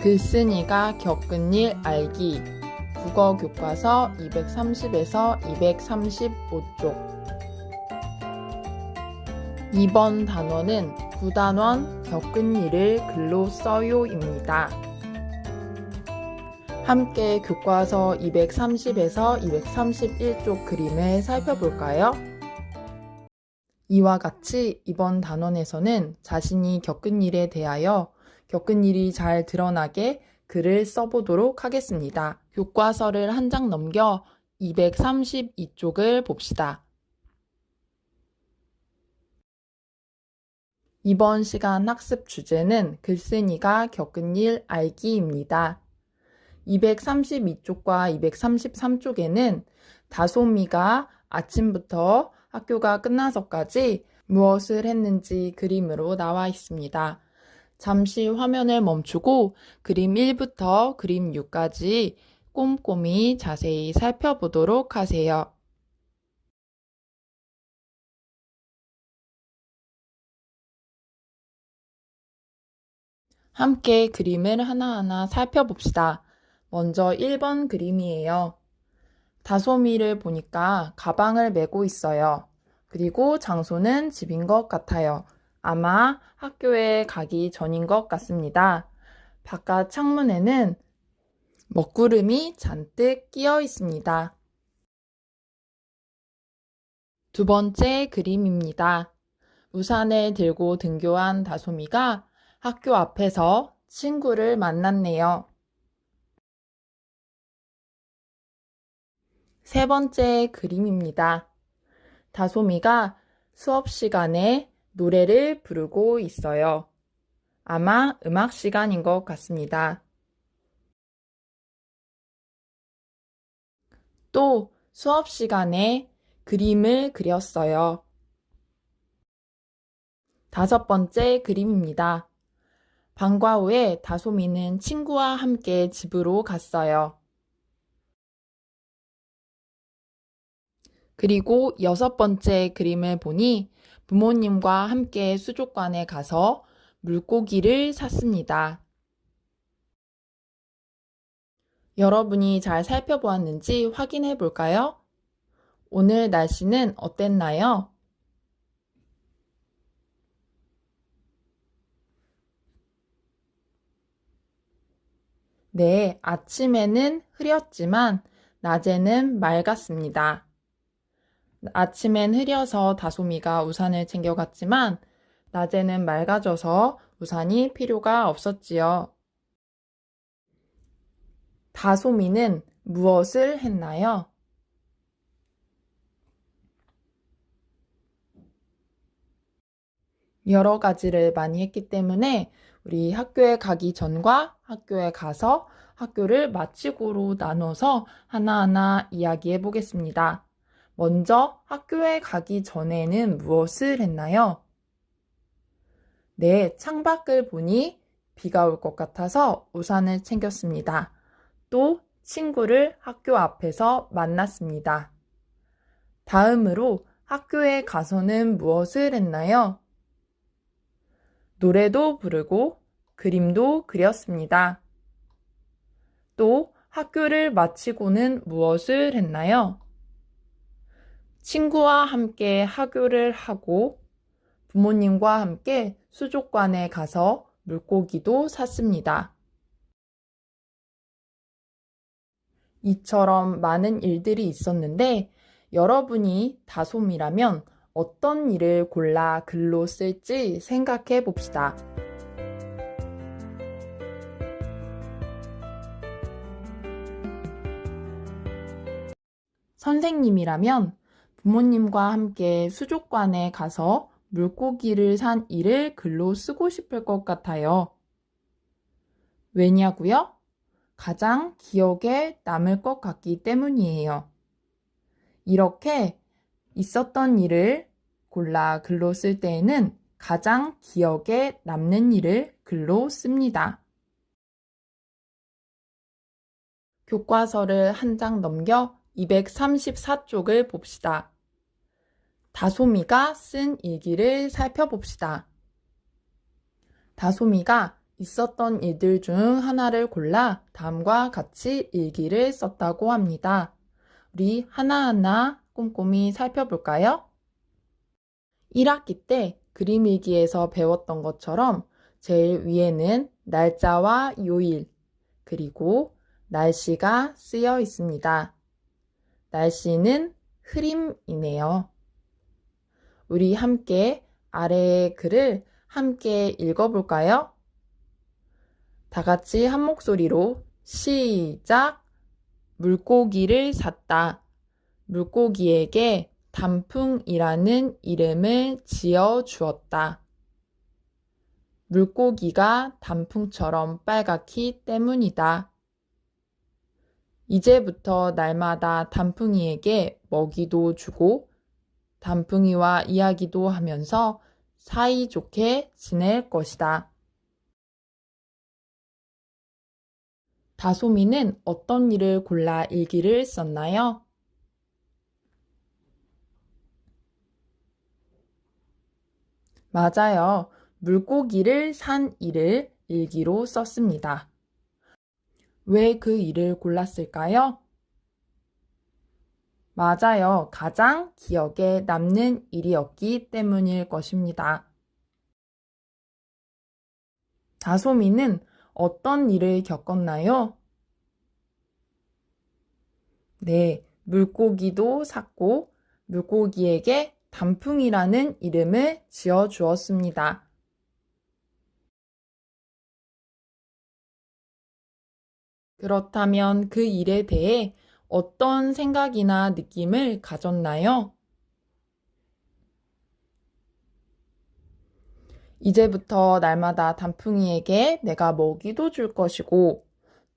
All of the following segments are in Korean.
글쓴이가 겪은 일 알기 국어 교과서 230에서 235쪽 2번 단원은 구단원 겪은 일을 글로 써요입니다. 함께 교과서 230에서 231쪽 그림을 살펴볼까요? 이와 같이 이번 단원에서는 자신이 겪은 일에 대하여 겪은 일이 잘 드러나게 글을 써보도록 하겠습니다. 교과서를 한 장 넘겨 232쪽을 봅시다. 이번 시간 학습 주제는 글쓴이가 겪은 일 알기입니다. 232쪽과 233쪽에는 다솜이가 아침부터 학교가 끝나서까지 무엇을 했는지 그림으로 나와 있습니다. 잠시 화면을 멈추고 그림 1부터 그림 6까지 꼼꼼히 자세히 살펴보도록 하세요. 함께 그림을 하나하나 살펴봅시다. 먼저 1번 그림이에요. 다솜이를 보니까 가방을 메고 있어요. 그리고 장소는 집인 것 같아요. 아마 학교에 가기 전인 것 같습니다. 바깥 창문에는 먹구름이 잔뜩 끼어 있습니다. 두 번째 그림입니다. 우산을 들고 등교한 다솜이가 학교 앞에서 친구를 만났네요. 세 번째 그림입니다. 다솜이가 수업 시간에 노래를 부르고 있어요. 아마 음악 시간인 것 같습니다. 또 수업 시간에 그림을 그렸어요. 다섯 번째 그림입니다. 방과 후에 다솜이는 친구와 함께 집으로 갔어요. 그리고 여섯 번째 그림을 보니 부모님과 함께 수족관에 가서 물고기를 샀습니다. 여러분이 잘 살펴보았는지 확인해 볼까요? 오늘 날씨는 어땠나요? 네, 아침에는 흐렸지만 낮에는 맑았습니다. 아침엔 흐려서 다솜이가 우산을 챙겨갔지만 낮에는 맑아져서 우산이 필요가 없었지요. 다솜이는 무엇을 했나요? 여러 가지를 많이 했기 때문에 우리 학교에 가기 전과 학교에 가서 학교를 마치고로 나눠서 하나하나 이야기해 보겠습니다. 먼저 학교에 가기 전에는 무엇을 했나요? 네, 창밖을 보니 비가 올 것 같아서 우산을 챙겼습니다. 또 친구를 학교 앞에서 만났습니다. 다음으로 학교에 가서는 무엇을 했나요? 노래도 부르고 그림도 그렸습니다. 또 학교를 마치고는 무엇을 했나요? 친구와 함께 학교를 하고 부모님과 함께 수족관에 가서 물고기도 샀습니다. 이처럼 많은 일들이 있었는데 여러분이 다솜이라면 어떤 일을 골라 글로 쓸지 생각해 봅시다. 선생님이라면 부모님과 함께 수족관에 가서 물고기를 산 일을 글로 쓰고 싶을 것 같아요. 왜냐고요? 가장 기억에 남을 것 같기 때문이에요. 이렇게 있었던 일을 골라 글로 쓸 때에는 가장 기억에 남는 일을 글로 씁니다. 교과서를 한 장 넘겨 234쪽을 봅시다. 다솜이가 쓴 일기를 살펴봅시다. 다솜이가 있었던 일들 중 하나를 골라 다음과 같이 일기를 썼다고 합니다. 우리 하나하나 꼼꼼히 살펴볼까요? 1학기 때 그림 일기에서 배웠던 것처럼 제일 위에는 날짜와 요일, 그리고 날씨가 쓰여 있습니다. 날씨는 흐림이네요. 우리 함께 아래의 글을 함께 읽어볼까요? 다 같이 한 목소리로 시작! 물고기를 샀다. 물고기에게 단풍이라는 이름을 지어 주었다. 물고기가 단풍처럼 빨갛기 때문이다. 이제부터 날마다 단풍이에게 먹이도 주고 단풍이와 이야기도 하면서 사이좋게 지낼 것이다. 다솜이는 어떤 일을 골라 일기를 썼나요? 맞아요. 물고기를 산 일을 일기로 썼습니다. 왜 그 일을 골랐을까요? 맞아요. 가장 기억에 남는 일이었기 때문일 것입니다. 다솜이는 어떤 일을 겪었나요? 네, 물고기도 샀고 물고기에게 단풍이라는 이름을 지어 주었습니다. 그렇다면 그 일에 대해 어떤 생각이나 느낌을 가졌나요? 이제부터 날마다 단풍이에게 내가 먹이도 줄 것이고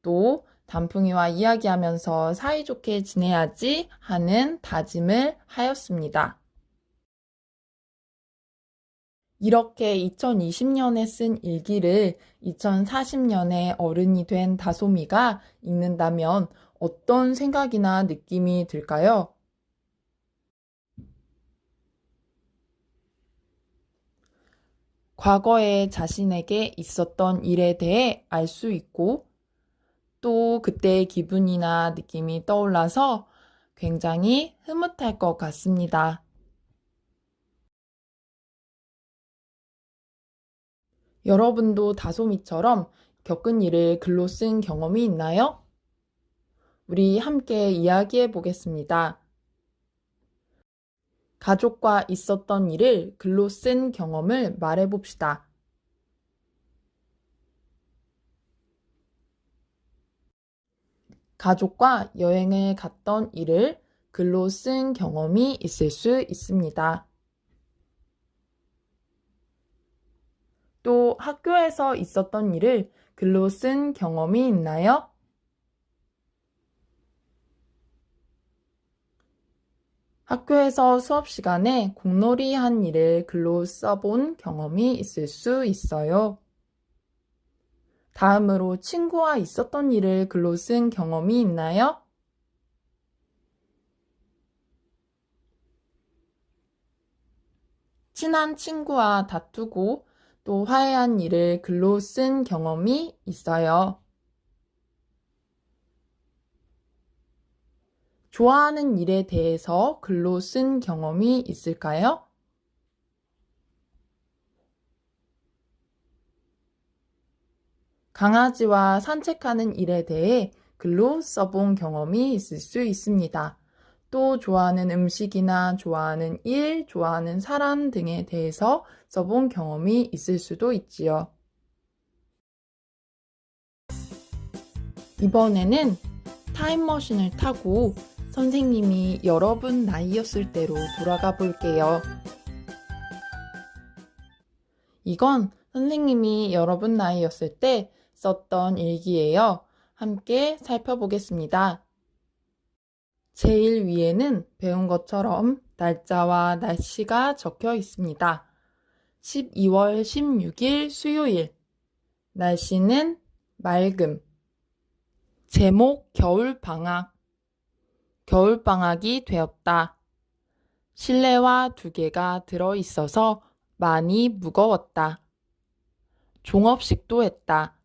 또 단풍이와 이야기하면서 사이좋게 지내야지 하는 다짐을 하였습니다. 이렇게 2020년에 쓴 일기를 2040년에 어른이 된 다솜이가 읽는다면 어떤 생각이나 느낌이 들까요? 과거에 자신에게 있었던 일에 대해 알 수 있고 또 그때의 기분이나 느낌이 떠올라서 굉장히 흐뭇할 것 같습니다. 여러분도 다솜이처럼 겪은 일을 글로 쓴 경험이 있나요? 우리 함께 이야기해 보겠습니다. 가족과 있었던 일을 글로 쓴 경험을 말해 봅시다. 가족과 여행을 갔던 일을 글로 쓴 경험이 있을 수 있습니다. 또 학교에서 있었던 일을 글로 쓴 경험이 있나요? 학교에서 수업 시간에 공놀이 한 일을 글로 써본 경험이 있을 수 있어요. 다음으로 친구와 있었던 일을 글로 쓴 경험이 있나요? 친한 친구와 다투고 또 화해한 일을 글로 쓴 경험이 있어요. 좋아하는 일에 대해서 글로 쓴 경험이 있을까요? 강아지와 산책하는 일에 대해 글로 써본 경험이 있을 수 있습니다. 또 좋아하는 음식이나 좋아하는 일, 좋아하는 사람 등에 대해서 써본 경험이 있을 수도 있지요. 이번에는 타임머신을 타고 선생님이 여러분 나이였을 때로 돌아가 볼게요. 이건 선생님이 여러분 나이였을 때 썼던 일기예요. 함께 살펴보겠습니다. 제일 위에는 배운 것처럼 날짜와 날씨가 적혀 있습니다. 12월 16일 수요일. 날씨는 맑음. 제목 겨울방학. 겨울방학이 되었다. 실내화 2개가 들어있어서 많이 무거웠다. 종업식도 했다.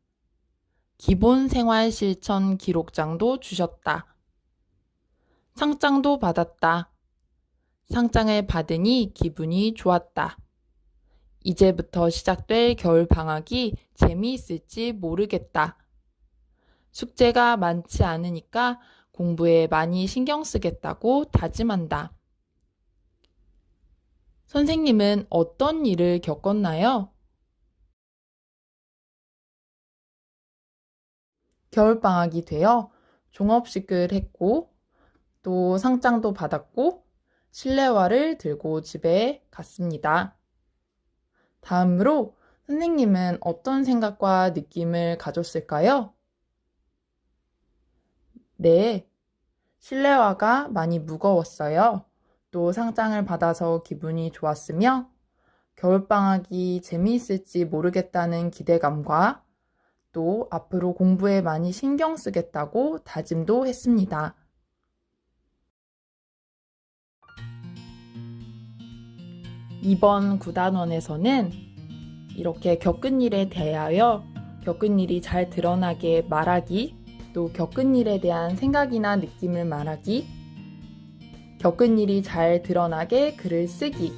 기본 생활 실천 기록장도 주셨다. 상장도 받았다. 상장을 받으니 기분이 좋았다. 이제부터 시작될 겨울 방학이 재미있을지 모르겠다. 숙제가 많지 않으니까 공부에 많이 신경 쓰겠다고 다짐한다. 선생님은 어떤 일을 겪었나요? 겨울방학이 되어 종업식을 했고 또 상장도 받았고 실내화를 들고 집에 갔습니다. 다음으로 선생님은 어떤 생각과 느낌을 가졌을까요? 네, 실내화가 많이 무거웠어요. 또 상장을 받아서 기분이 좋았으며 겨울방학이 재미있을지 모르겠다는 기대감과 또 앞으로 공부에 많이 신경 쓰겠다고 다짐도 했습니다. 이번 9단원에서는 이렇게 겪은 일에 대하여 겪은 일이 잘 드러나게 말하기, 또 겪은 일에 대한 생각이나 느낌을 말하기, 겪은 일이 잘 드러나게 글을 쓰기,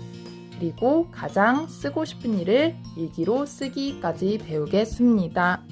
그리고 가장 쓰고 싶은 일을 일기로 쓰기까지 배우겠습니다.